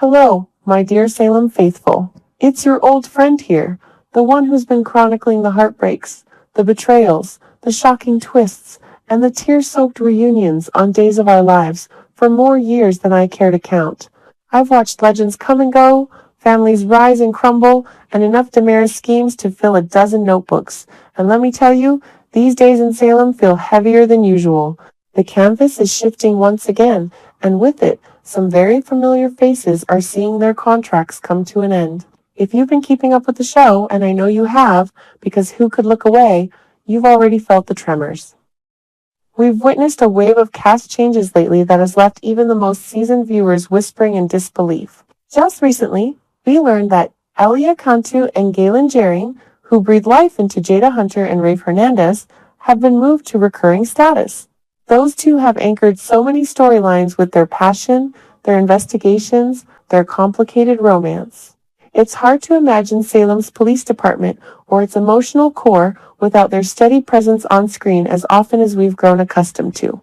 Hello, my dear Salem faithful. It's your old friend here, the one who's been chronicling the heartbreaks, the betrayals, the shocking twists, and the tear-soaked reunions on Days of Our Lives for more years than I care to count. I've watched legends come and go, families rise and crumble, and enough DiMera schemes to fill a dozen notebooks. And let me tell you, these days in Salem feel heavier than usual. The canvas is shifting once again, and with it, some very familiar faces are seeing their contracts come to an end. If you've been keeping up with the show, and I know you have, because who could look away, you've already felt the tremors. We've witnessed a wave of cast changes lately that has left even the most seasoned viewers whispering in disbelief. Just recently, we learned that Elia Cantu and Galen Jaring, who breathed life into Jada Hunter and Rafe Hernandez, have been moved to recurring status. Those two have anchored so many storylines with their passion, their investigations, their complicated romance. It's hard to imagine Salem's police department or its emotional core without their steady presence on screen as often as we've grown accustomed to.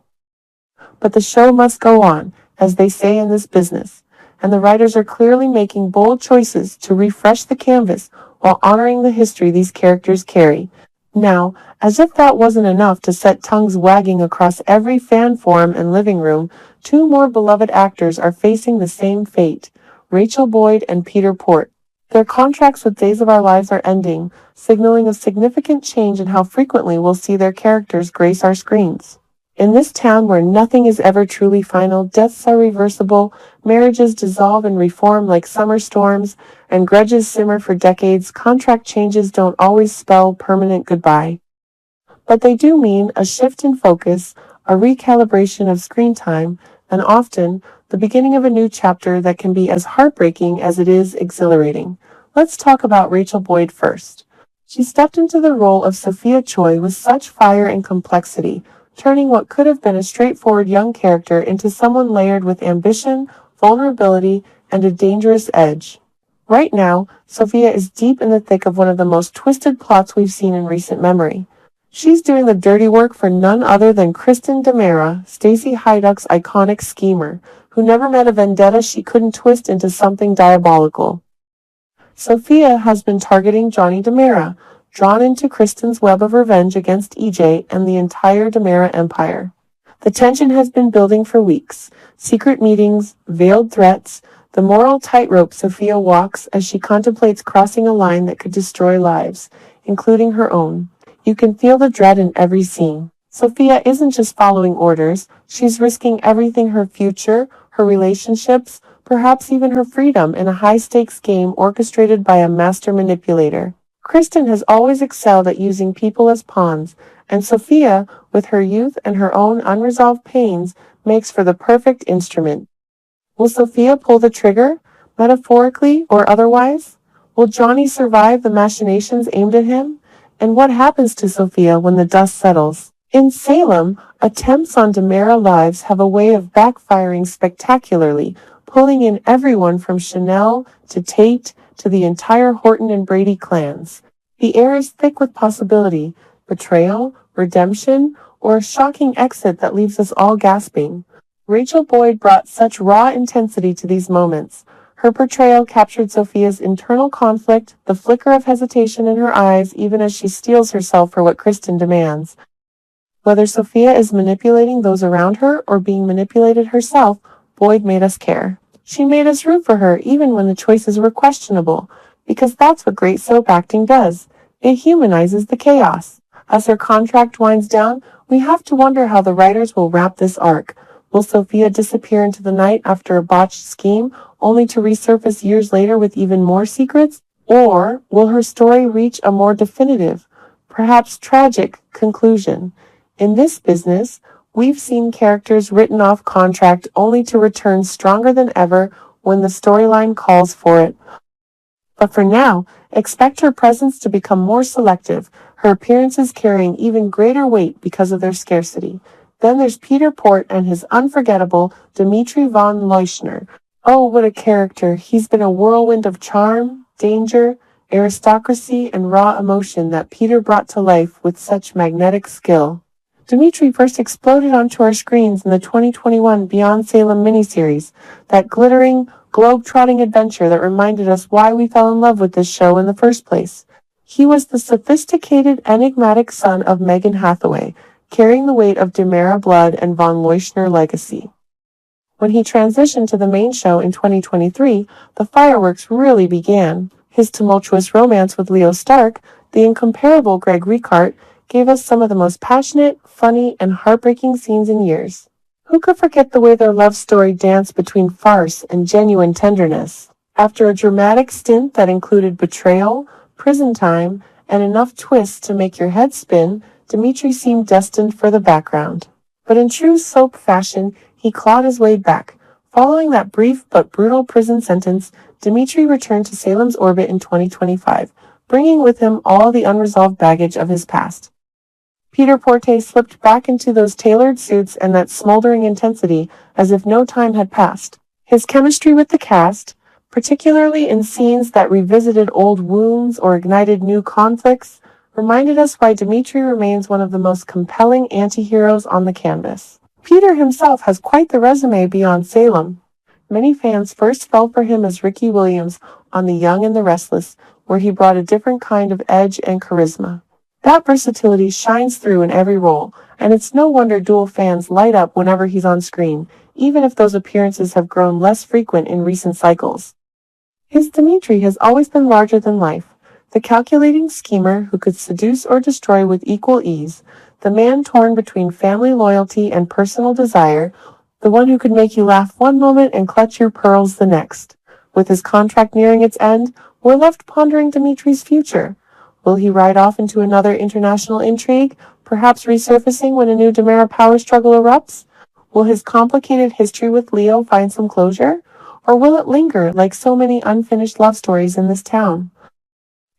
But the show must go on, as they say in this business, and the writers are clearly making bold choices to refresh the canvas while honoring the history these characters carry. Now, as if that wasn't enough to set tongues wagging across every fan forum and living room, two more beloved actors are facing the same fate, Rachel Boyd and Peter Porte. Their contracts with Days of Our Lives are ending, signaling a significant change in how frequently we'll see their characters grace our screens. In this town where nothing is ever truly final, deaths are reversible, marriages dissolve and reform like summer storms, and grudges simmer for decades, contract changes don't always spell permanent goodbye. But they do mean a shift in focus, a recalibration of screen time, and often the beginning of a new chapter that can be as heartbreaking as it is exhilarating. Let's talk about Rachel Boyd first. She stepped into the role of Sophia Choi with such fire and complexity, turning what could have been a straightforward young character into someone layered with ambition, vulnerability, and a dangerous edge. Right now, Sophia is deep in the thick of one of the most twisted plots we've seen in recent memory. She's doing the dirty work for none other than Kristen DiMera, Stacey Hyduck's iconic schemer, who never met a vendetta she couldn't twist into something diabolical. Sophia has been targeting Johnny DiMera, drawn into Kristen's web of revenge against EJ and the entire DiMera empire. The tension has been building for weeks. Secret meetings, veiled threats, the moral tightrope Sophia walks as she contemplates crossing a line that could destroy lives, including her own. You can feel the dread in every scene. Sophia isn't just following orders, she's risking everything: her future, her relationships, perhaps even her freedom in a high-stakes game orchestrated by a master manipulator. Kristen has always excelled at using people as pawns, and Sophia, with her youth and her own unresolved pains, makes for the perfect instrument. Will Sophia pull the trigger, metaphorically or otherwise? Will Johnny survive the machinations aimed at him? And what happens to Sophia when the dust settles? In Salem, attempts on DiMera lives have a way of backfiring spectacularly, pulling in everyone from Chanel to Tate to the entire Horton and Brady clans. The air is thick with possibility, betrayal, redemption, or a shocking exit that leaves us all gasping. Rachel Boyd brought such raw intensity to these moments. Her portrayal captured Sophia's internal conflict, the flicker of hesitation in her eyes even as she steels herself for what Kristen demands. Whether Sophia is manipulating those around her or being manipulated herself, Boyd made us care. She made us root for her even when the choices were questionable, because that's what great soap acting does. It humanizes the chaos. As her contract winds down, we have to wonder how the writers will wrap this arc. Will Sophia disappear into the night after a botched scheme, only to resurface years later with even more secrets? Or will her story reach a more definitive, perhaps tragic, conclusion? In this business, we've seen characters written off contract only to return stronger than ever when the storyline calls for it. But for now, expect her presence to become more selective, her appearances carrying even greater weight because of their scarcity. Then there's Peter Porte and his unforgettable Dimitri von Leuschner. Oh, what a character. He's been a whirlwind of charm, danger, aristocracy, and raw emotion that Peter brought to life with such magnetic skill. Dimitri first exploded onto our screens in the 2021 Beyond Salem miniseries, that glittering, globe-trotting adventure that reminded us why we fell in love with this show in the first place. He was the sophisticated, enigmatic son of Megan Hathaway, carrying the weight of DiMera blood and von Leuschner legacy. When he transitioned to the main show in 2023, the fireworks really began. His tumultuous romance with Leo Stark, the incomparable Greg Ricart, gave us some of the most passionate, funny, and heartbreaking scenes in years. Who could forget the way their love story danced between farce and genuine tenderness? After a dramatic stint that included betrayal, prison time, and enough twists to make your head spin, Dimitri seemed destined for the background. But in true soap fashion, he clawed his way back. Following that brief but brutal prison sentence, Dimitri returned to Salem's orbit in 2025, bringing with him all the unresolved baggage of his past. Peter Porte slipped back into those tailored suits and that smoldering intensity as if no time had passed. His chemistry with the cast, particularly in scenes that revisited old wounds or ignited new conflicts, reminded us why Dimitri remains one of the most compelling anti-heroes on the canvas. Peter himself has quite the resume beyond Salem. Many fans first fell for him as Ricky Williams on The Young and the Restless, where he brought a different kind of edge and charisma. That versatility shines through in every role, and it's no wonder DOOL fans light up whenever he's on screen, even if those appearances have grown less frequent in recent cycles. His Dimitri has always been larger than life, the calculating schemer who could seduce or destroy with equal ease, the man torn between family loyalty and personal desire, the one who could make you laugh one moment and clutch your pearls the next. With his contract nearing its end, we're left pondering Dimitri's future. Will he ride off into another international intrigue, perhaps resurfacing when a new DiMera power struggle erupts? Will his complicated history with Leo find some closure? Or will it linger like so many unfinished love stories in this town?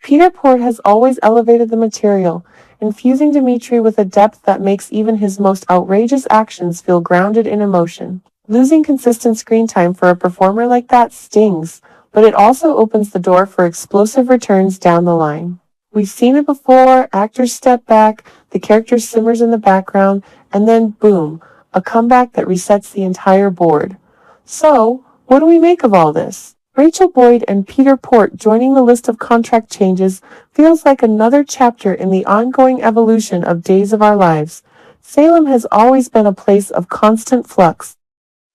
Peter Porte has always elevated the material, infusing Dimitri with a depth that makes even his most outrageous actions feel grounded in emotion. Losing consistent screen time for a performer like that stings, but it also opens the door for explosive returns down the line. We've seen it before, actors step back, the character simmers in the background, and then boom, a comeback that resets the entire board. So, what do we make of all this? Rachel Boyd and Peter Porte joining the list of contract changes feels like another chapter in the ongoing evolution of Days of Our Lives. Salem has always been a place of constant flux.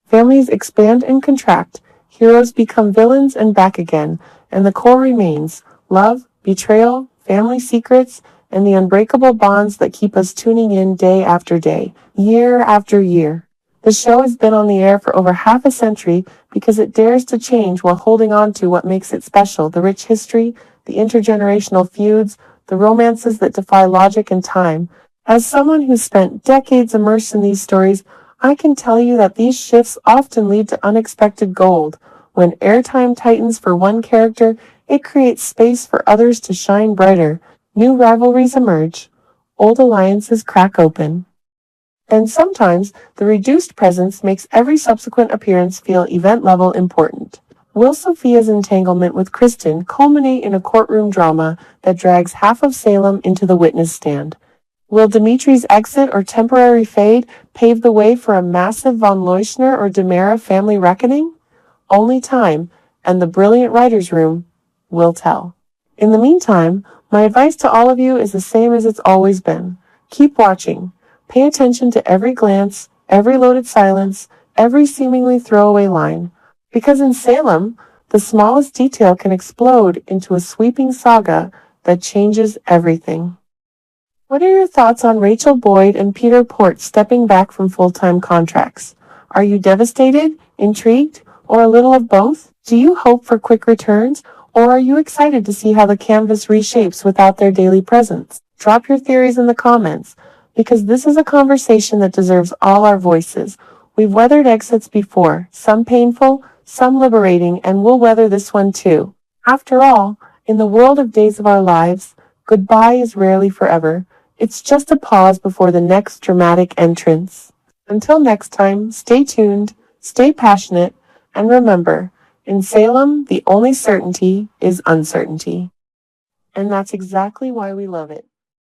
Families expand and contract, heroes become villains and back again, and the core remains: love, betrayal, family secrets, and the unbreakable bonds that keep us tuning in day after day, year after year. The show has been on the air for over half a century because it dares to change while holding on to what makes it special: the rich history, the intergenerational feuds, the romances that defy logic and time. As someone who's spent decades immersed in these stories, I can tell you that these shifts often lead to unexpected gold. When airtime tightens for one character, it creates space for others to shine brighter. New rivalries emerge. Old alliances crack open. And sometimes, the reduced presence makes every subsequent appearance feel event-level important. Will Sophia's entanglement with Kristen culminate in a courtroom drama that drags half of Salem into the witness stand? Will Dimitri's exit or temporary fade pave the way for a massive von Leuschner or DiMera family reckoning? Only time, and the brilliant writer's room, will tell. In the meantime, my advice to all of you is the same as it's always been. Keep watching. Pay attention to every glance, every loaded silence, every seemingly throwaway line. Because in Salem, the smallest detail can explode into a sweeping saga that changes everything. What are your thoughts on Rachel Boyd and Peter Porte stepping back from full-time contracts? Are you devastated, intrigued, or a little of both? Do you hope for quick returns, or are you excited to see how the canvas reshapes without their daily presence? Drop your theories in the comments, because this is a conversation that deserves all our voices. We've weathered exits before, some painful, some liberating, and we'll weather this one too. After all, in the world of Days of Our Lives, goodbye is rarely forever. It's just a pause before the next dramatic entrance. Until next time, stay tuned, stay passionate, and remember, in Salem, the only certainty is uncertainty. And that's exactly why we love it.